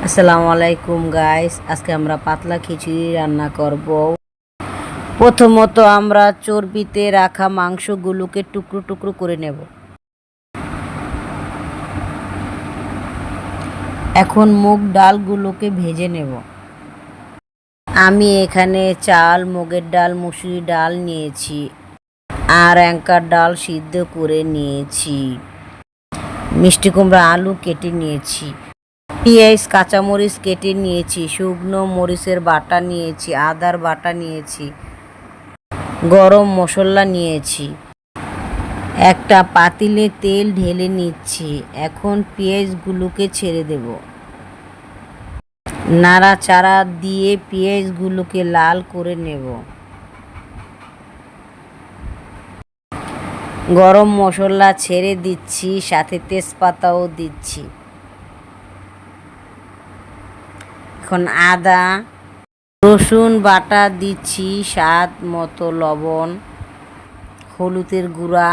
আসসালামু আলাইকুম গাইস, আজকে আমরা পাতলা খিচুড়ি রান্না করব। প্রথমত আমরা চর্বিতে রাখা মাংসগুলোকে টুকরো টুকরো করে নেব। এখন মুগ ডালগুলোকে ভেজে নেব। আমি এখানে চাল, মুগের ডাল, মুসুরি ডাল নিয়েছি আর অ্যাঙ্কার ডাল সিদ্ধ করে নিয়েছি। মিষ্টি কুমড়া, আলু কেটে নিয়েছি, পেঁয়াজ, কাঁচামরিচ কেটে নিয়েছি, শুকনো মরিচের বাটা নিয়েছি, আদার বাটা নিয়েছি, গরম মশলা নিয়েছি। একটা পাতিলে তেল ঢেলে নিচ্ছি। এখন পেঁয়াজগুলোকে ছেড়ে দেব। নাড়াচাড়া দিয়ে পেঁয়াজগুলোকে লাল করে নেব। গরম মশলা ছেড়ে দিচ্ছি, সাথে তেজপাতাও দিচ্ছি। এখন আদা রসুন বাটা দিচ্ছি, স্বাদ মতো লবণ, হলুদের গুঁড়া।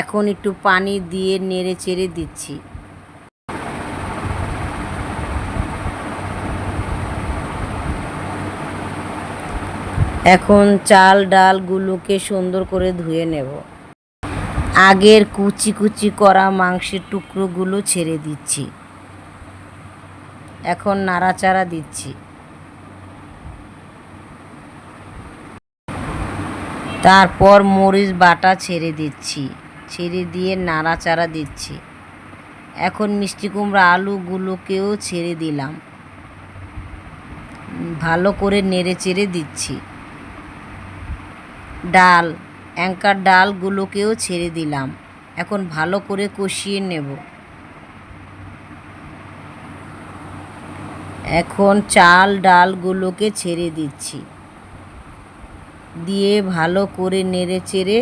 এখন একটু পানি দিয়ে নেড়ে চেড়ে দিচ্ছি। এখন চাল ডালগুলোকে সুন্দর করে ধুয়ে নেব। আগের কুচি কুচি করা মাংসের টুকরোগুলো ছেড়ে দিচ্ছি। এখন নাড়াচাড়া দিচ্ছি। তারপর মরিচ বাটা ছেড়ে দিচ্ছি, ছেড়ে দিয়ে নাড়াচাড়া দিচ্ছি। এখন মিষ্টি কুমড়া আলুগুলোকেও ছেড়ে দিলাম, ভালো করে নেড়ে চেড়ে দিচ্ছি। ডাল, অ্যাঙ্কার ডালগুলোকেও ছেড়ে দিলাম। এখন ভালো করে কষিয়ে নেব। এখন চাল ডালগুলোকে ছেড়ে দিচ্ছি, দিয়ে ভালো করে নেড়ে চেড়ে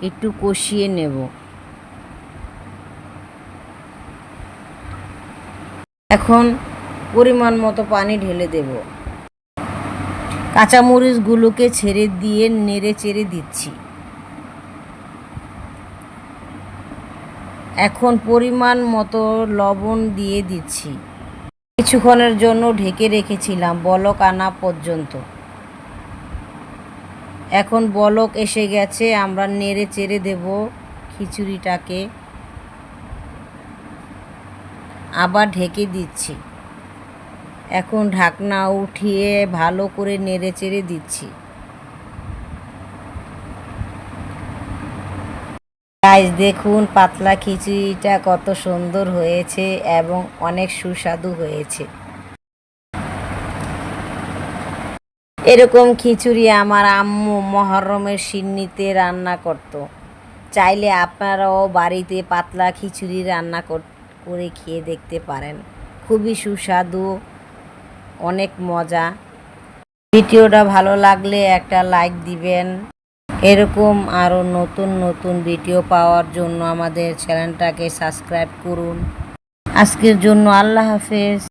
একটু কষিয়ে নেব। এখন পরিমাণ মতো পানি ঢেলে দেব। কাঁচামরিচগুলোকে ছেড়ে দিয়ে নেড়ে চেড়ে দিচ্ছি। এখন পরিমাণ মতো লবণ দিয়ে দিচ্ছি। কিছুক্ষণের জন্য ঢেকে রেখেছিলাম বলক আনা পর্যন্ত। এখন বলক এসে গেছে, আমরা নেড়ে চেড়ে দেব খিচুড়িটাকে। আবার ঢেকে দিচ্ছি। এখন ঢাকনা উঠিয়ে ভালো করে নেড়ে চেড়ে দিচ্ছি। গাইস দেখুন পাতলা খিচুড়িটা কত সুন্দর হয়েছে এবং অনেক সুস্বাদু হয়েছে। এরকম খিচুড়ি আমার আম্মু মহরমের সিন্নিতে রান্না করত। চাইলে আপনারাও বাড়িতে পাতলা খিচুড়ি রান্না করে খেয়ে দেখতে পারেন। খুবই সুস্বাদু, অনেক মজা। ভিডিওটা ভালো লাগলে একটা লাইক দিবেন। এরকম আরও নতুন নতুন ভিডিও পাওয়ার জন্য আমাদের চ্যানেলটাকে সাবস্ক্রাইব করুন। আজকের জন্য আল্লাহ হাফেজ।